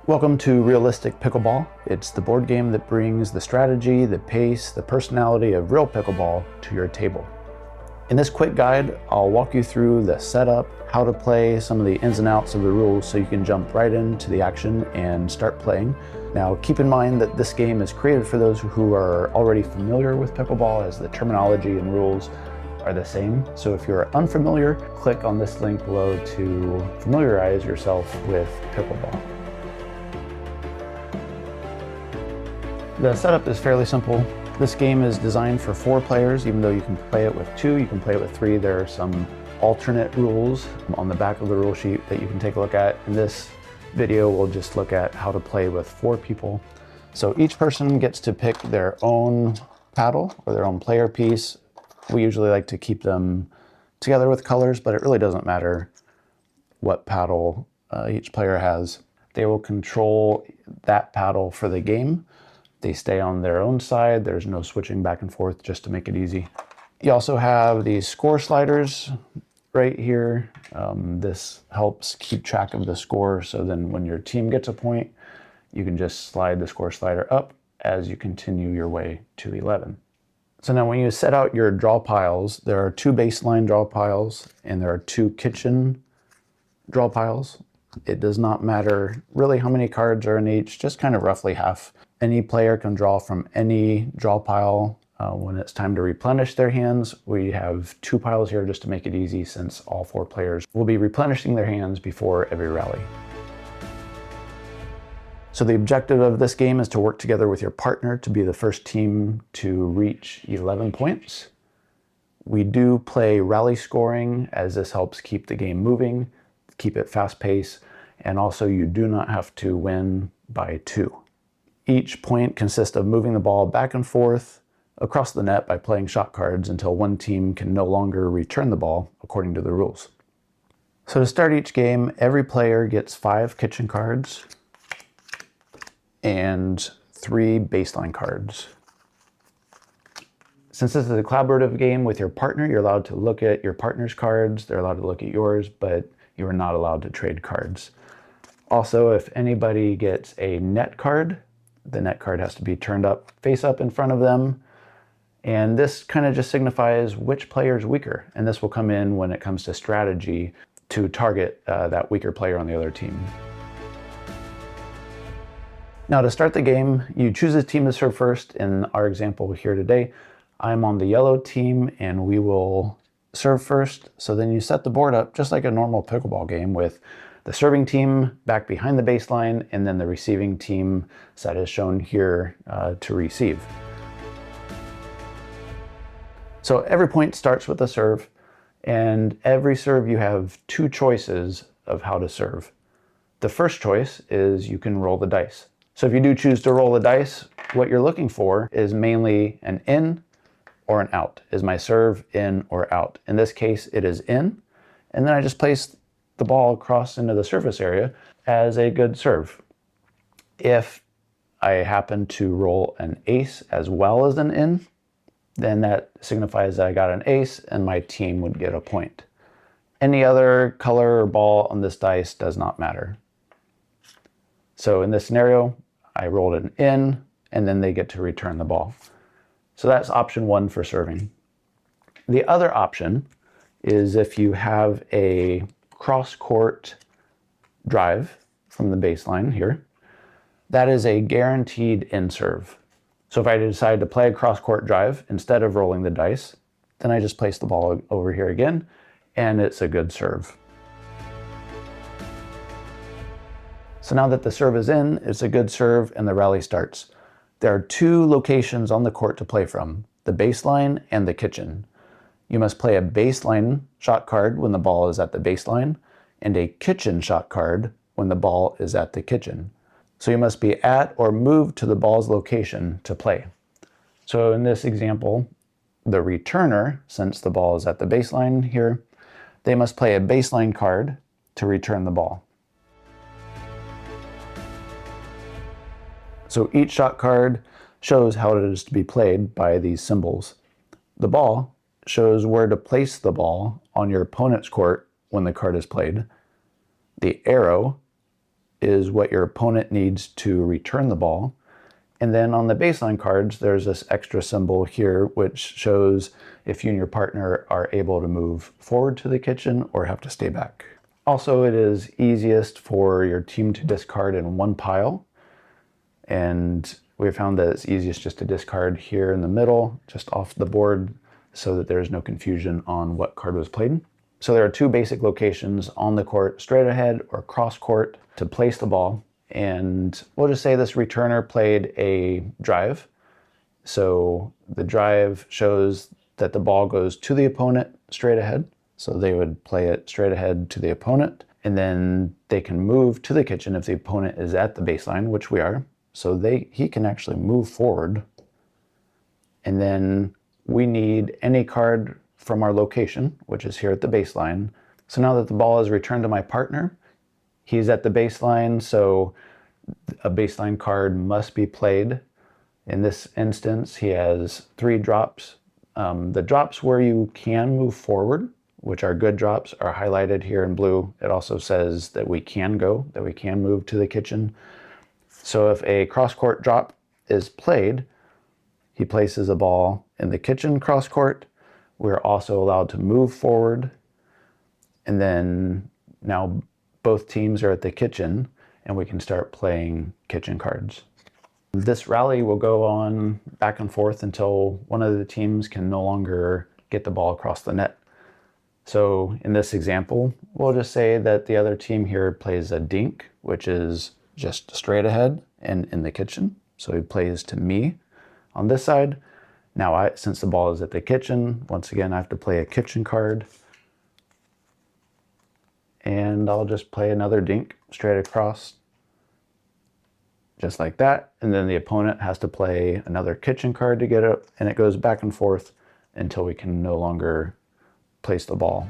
Welcome to Realistic Pickleball. It's the board game that brings the strategy, the pace, the personality of real pickleball to your table. In this quick guide, I'll walk you through the setup, how to play, some of the ins and outs of the rules so you can jump right into the action and start playing. Now keep in mind that this game is created for those who are already familiar with pickleball, as the terminology and rules are the same. So if you're unfamiliar, click on this link below to familiarize yourself with pickleball. The setup is fairly simple. This game is designed for 4 players, even though you can play it with 2, you can play it with 3. There are some alternate rules on the back of the rule sheet that you can take a look at. In this video, we'll just look at how to play with 4 people. So each person gets to pick their own paddle or their own player piece. We usually like to keep them together with colors, but it really doesn't matter what paddle each player has. They will control that paddle for the game. They stay on their own side. There's no switching back and forth, just to make it easy. You also have these score sliders right here. This helps keep track of the score, so then when your team gets a point, you can just slide the score slider up as you continue your way to 11. So now when you set out your draw piles, there are 2 baseline draw piles and there are 2 kitchen draw piles. It does not matter really how many cards are in each, just kind of roughly half. Any player can draw from any draw pile. When it's time to replenish their hands, we have 2 piles here just to make it easy, since all 4 players will be replenishing their hands before every rally. So the objective of this game is to work together with your partner to be the first team to reach 11 points. We do play rally scoring, as this helps keep the game moving, keep it fast paced, and also you do not have to win by 2. Each point consists of moving the ball back and forth across the net by playing shot cards until one team can no longer return the ball according to the rules. So to start each game, every player gets 5 kitchen cards and 3 baseline cards. Since this is a collaborative game with your partner, you're allowed to look at your partner's cards, they're allowed to look at yours, but you are not allowed to trade cards. Also, if anybody gets a net card, the net card has to be turned up, face up in front of them. And this kind of just signifies which player is weaker. And this will come in when it comes to strategy to target that weaker player on the other team. Now to start the game, you choose a team to serve first. In our example here today, I'm on the yellow team and we will serve first. So then you set the board up just like a normal pickleball game, with the serving team back behind the baseline and then the receiving team set as shown here to receive. So every point starts with a serve, and every serve you have 2 choices of how to serve. The first choice is you can roll the dice. So if you do choose to roll the dice, what you're looking for is mainly an in or an out. Is my serve in or out? In this case, it is in, and then I just place the ball across into the surface area as a good serve. If I happen to roll an ace as well as an in, then that signifies that I got an ace and my team would get a point. Any other color or ball on this dice does not matter. So in this scenario, I rolled an in and then they get to return the ball. So that's option 1 for serving. The other option is if you have a cross-court drive from the baseline here, that is a guaranteed in serve. So if I decide to play a cross-court drive instead of rolling the dice, then I just place the ball over here again, and it's a good serve. So now that the serve is in, it's a good serve and the rally starts. There are 2 locations on the court to play from, the baseline and the kitchen. You must play a baseline shot card when the ball is at the baseline, and a kitchen shot card when the ball is at the kitchen. So you must be at or move to the ball's location to play. So in this example, the returner, since the ball is at the baseline here, they must play a baseline card to return the ball. So each shot card shows how it is to be played by these symbols. The ball shows where to place the ball on your opponent's court when the card is played. The arrow is what your opponent needs to return the ball. And then on the baseline cards, there's this extra symbol here, which shows if you and your partner are able to move forward to the kitchen or have to stay back. Also, it is easiest for your team to discard in one pile. And we found that it's easiest just to discard here in the middle, just off the board, so that there's no confusion on what card was played. So there are two basic locations on the court, straight ahead or cross court, to place the ball. And we'll just say this returner played a drive. So the drive shows that the ball goes to the opponent straight ahead. So they would play it straight ahead to the opponent, and then they can move to the kitchen if the opponent is at the baseline, which we are. So he can actually move forward. And then we need any card from our location, which is here at the baseline. So now that the ball is returned to my partner, he's at the baseline, so a baseline card must be played. In this instance, he has 3 drops. The drops where you can move forward, which are good drops, are highlighted here in blue. It also says that we can go, that we can move to the kitchen. So if a cross-court drop is played, he places a ball in the kitchen cross-court. We're also allowed to move forward. And then now both teams are at the kitchen, and we can start playing kitchen cards. This rally will go on back and forth until one of the teams can no longer get the ball across the net. So in this example, we'll just say that the other team here plays a dink, which is just straight ahead and in the kitchen. So he plays to me on this side. Now, since the ball is at the kitchen, once again, I have to play a kitchen card. And I'll just play another dink straight across, just like that. And then the opponent has to play another kitchen card to get it, and it goes back and forth until we can no longer place the ball.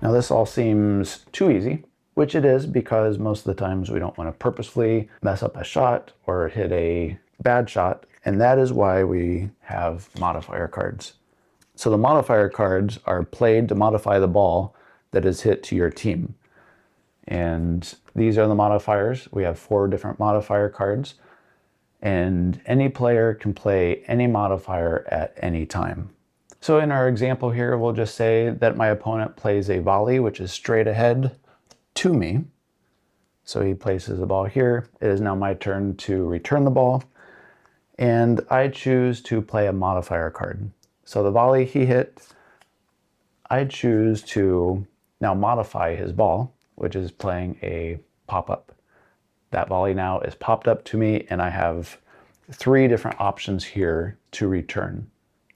Now this all seems too easy, which it is, because most of the times we don't want to purposefully mess up a shot or hit a bad shot, and that is why we have modifier cards. So the modifier cards are played to modify the ball that is hit to your team. And these are the modifiers. We have 4 different modifier cards, and any player can play any modifier at any time. So in our example here, we'll just say that my opponent plays a volley, which is straight ahead to me. So he places the ball here. It is now my turn to return the ball, and I choose to play a modifier card. So the volley he hit, I choose to now modify his ball, which is playing a pop-up. That volley now is popped up to me, and I have 3 different options here to return.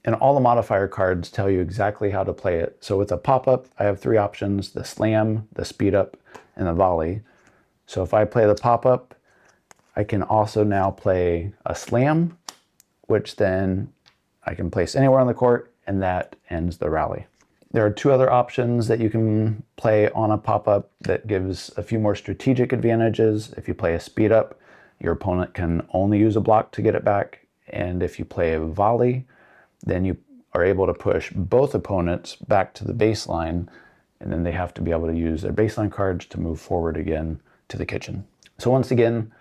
And all the modifier cards tell you exactly how to play it. So with a pop-up, I have 3 options: the slam, the speed up, and the volley. So if I play the pop-up, I can also now play a slam, which then I can place anywhere on the court, and that ends the rally. There are 2 other options that you can play on a pop-up that gives a few more strategic advantages. If you play a speed up, your opponent can only use a block to get it back. And if you play a volley, then you are able to push both opponents back to the baseline, and then they have to be able to use their baseline cards to move forward again to the kitchen. So once again,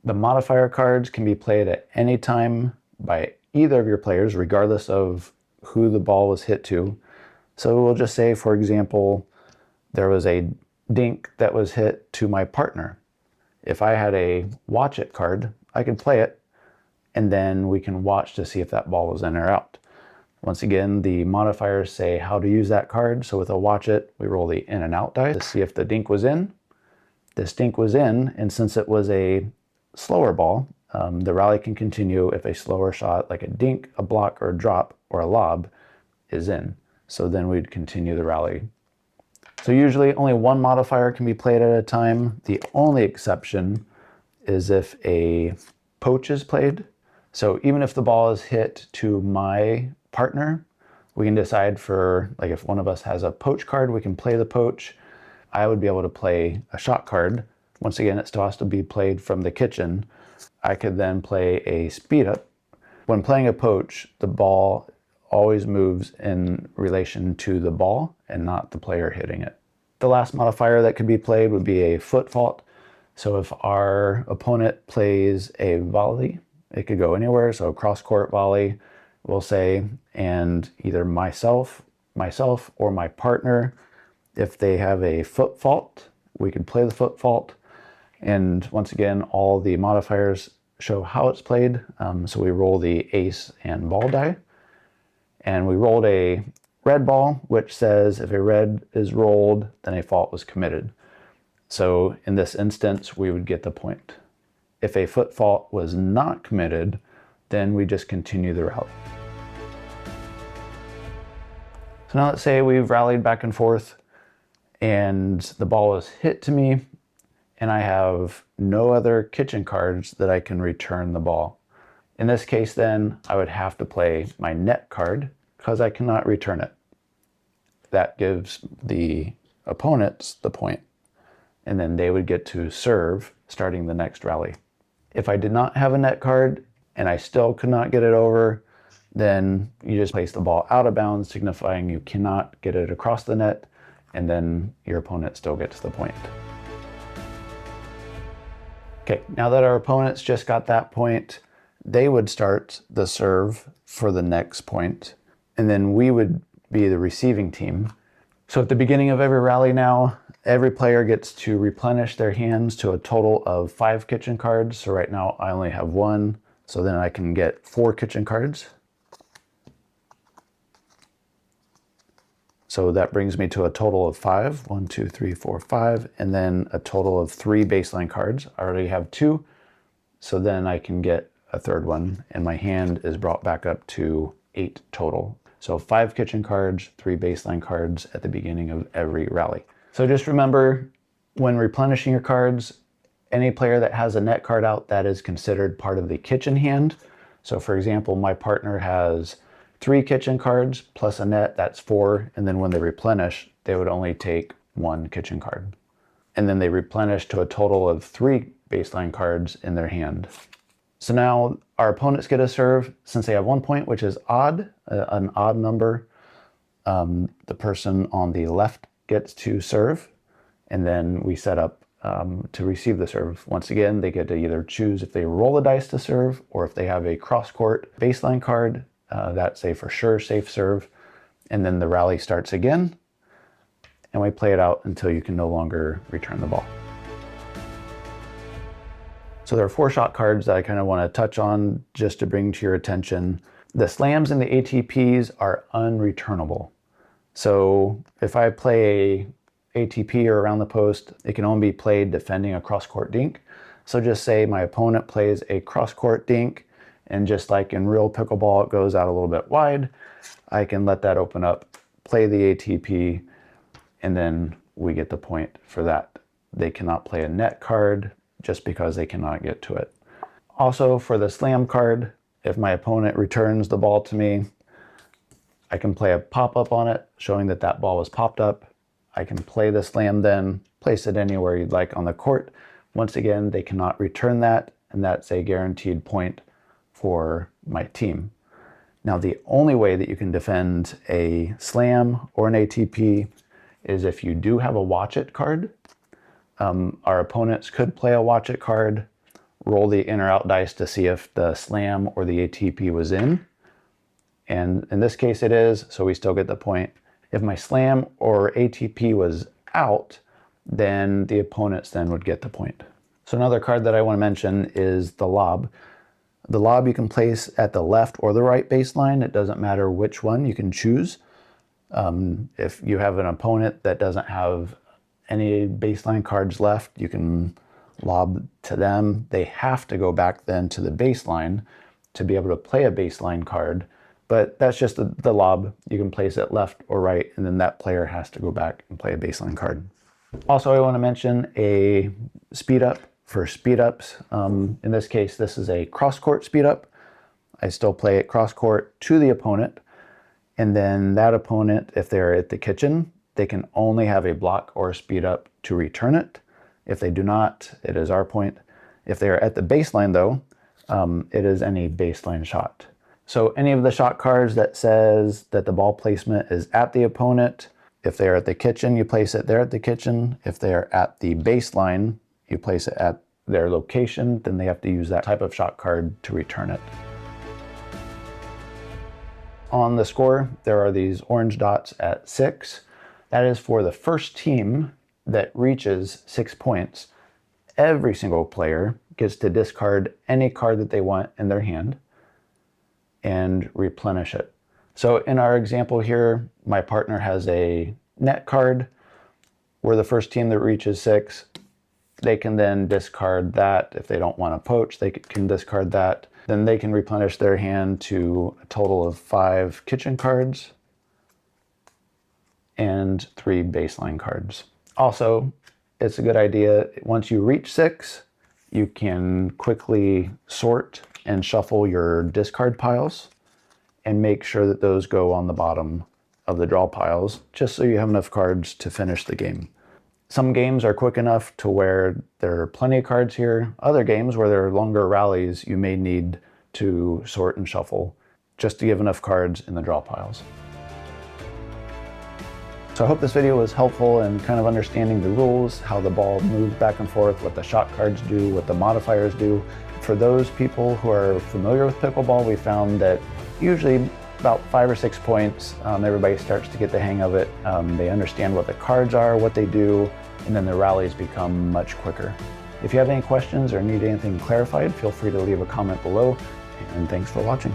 the modifier cards can be played at any time by either of your players, regardless of who the ball was hit to. So we'll just say, for example, there was a dink that was hit to my partner. If I had a watch it card, I could play it, and then we can watch to see if that ball was in or out. Once again, the modifiers say how to use that card. So with a watch it, we roll the in and out die to see if the dink was in. This dink was in, and since it was a slower ball, the rally can continue if a slower shot like a dink, a block, or a drop, or a lob is in. So then we'd continue the rally. So usually only 1 modifier can be played at a time. The only exception is if a poach is played. So even if the ball is hit to my partner, we can decide for, like, if one of us has a poach card, we can play the poach. I would be able to play a shot card. Once again, it still has to be played from the kitchen. I could then play a speed up. When playing a poach, the ball always moves in relation to the ball and not the player hitting it. The last modifier that could be played would be a foot fault. So if our opponent plays a volley, it could go anywhere. So cross-court volley, we'll say, and either myself or my partner, if they have a foot fault, we could play the foot fault. And once again, all the modifiers show how it's played. So we roll the ace and ball die. And we rolled a red ball, which says if a red is rolled, then a fault was committed. So in this instance, we would get the point. If a foot fault was not committed, then we just continue the rally. So now let's say we've rallied back and forth and the ball is hit to me and I have no other kitchen cards that I can return the ball. In this case then, I would have to play my net card because I cannot return it. That gives the opponents the point, and then they would get to serve starting the next rally. If I did not have a net card and I still could not get it over, then you just place the ball out of bounds, signifying you cannot get it across the net, and then your opponent still gets the point. Okay, now that our opponents just got that point, they would start the serve for the next point, and then we would be the receiving team. So at the beginning of every rally now, every player gets to replenish their hands to a total of 5 kitchen cards. So right now I only have 1, so then I can get 4 kitchen cards. So that brings me to a total of 5. 1, 2, 3, 4, 5, and then a total of 3 baseline cards. I already have 2, so then I can get a third one, and my hand is brought back up to 8 total. So 5 kitchen cards, 3 baseline cards at the beginning of every rally. So just remember, when replenishing your cards, any player that has a net card out, that is considered part of the kitchen hand. So for example, my partner has 3 kitchen cards plus a net, that's 4. And then when they replenish, they would only take 1 kitchen card. And then they replenish to a total of 3 baseline cards in their hand. So now our opponents get a serve. Since they have 1 point, which is odd, an odd number, the person on the left gets to serve, and then we set up to receive the serve. Once again, they get to either choose if they roll the dice to serve, or if they have a cross-court baseline card, that's a for sure safe serve. And then the rally starts again, and we play it out until you can no longer return the ball. So there are 4 shot cards that I kind of want to touch on just to bring to your attention. The slams and the ATPs are unreturnable. So if I play a ATP or around the post, it can only be played defending a cross-court dink. So just say my opponent plays a cross-court dink, and just like in real pickleball, it goes out a little bit wide, I can let that open up, play the ATP, and then we get the point for that. They cannot play a net card just because they cannot get to it. Also for the slam card, if my opponent returns the ball to me, I can play a pop-up on it, showing that that ball was popped up. I can play the slam then, place it anywhere you'd like on the court. Once again, they cannot return that, and that's a guaranteed point for my team. Now, the only way that you can defend a slam or an ATP is if you do have a watch it card. Our opponents could play a watch it card, roll the in or out dice to see if the slam or the ATP was in. And in this case it is, so we still get the point. If my slam or ATP was out, then the opponents then would get the point. So another card that I want to mention is the lob. The lob you can place at the left or the right baseline. It doesn't matter which one, you can choose. If you have an opponent that doesn't have any baseline cards left, you can lob to them. They have to go back then to the baseline to be able to play a baseline card, but that's just the lob. You can place it left or right, and then that player has to go back and play a baseline card. Also, I want to mention a speed up for speed ups. In this case, this is a cross-court speed up. I still play it cross-court to the opponent, and then that opponent, if they're at the kitchen, they can only have a block or a speed up to return it. If they do not, it is our point. If they are at the baseline though, it is any baseline shot. So any of the shot cards that says that the ball placement is at the opponent, If they are at the kitchen, you place it there at the kitchen. If they are at the baseline, you place it at their location, then they have to use that type of shot card to return it. On the score, there are these orange dots at 6. That is for the first team that reaches 6 points. Every single player gets to discard any card that they want in their hand and replenish it. So in our example here, my partner has a net card. We're the first team that reaches 6. They can then discard that. If they don't want to poach, they can discard that. Then they can replenish their hand to a total of 5 kitchen cards and 3 baseline cards. Also, it's a good idea, once you reach 6, you can quickly sort and shuffle your discard piles and make sure that those go on the bottom of the draw piles, just so you have enough cards to finish the game. Some games are quick enough to where there are plenty of cards here. Other games where there are longer rallies, you may need to sort and shuffle just to give enough cards in the draw piles. So I hope this video was helpful in kind of understanding the rules, how the ball moves back and forth, what the shot cards do, what the modifiers do. For those people who are familiar with pickleball, we found that usually about 5 or 6 points, everybody starts to get the hang of it. They understand what the cards are, what they do, and then the rallies become much quicker. If you have any questions or need anything clarified, feel free to leave a comment below, and thanks for watching.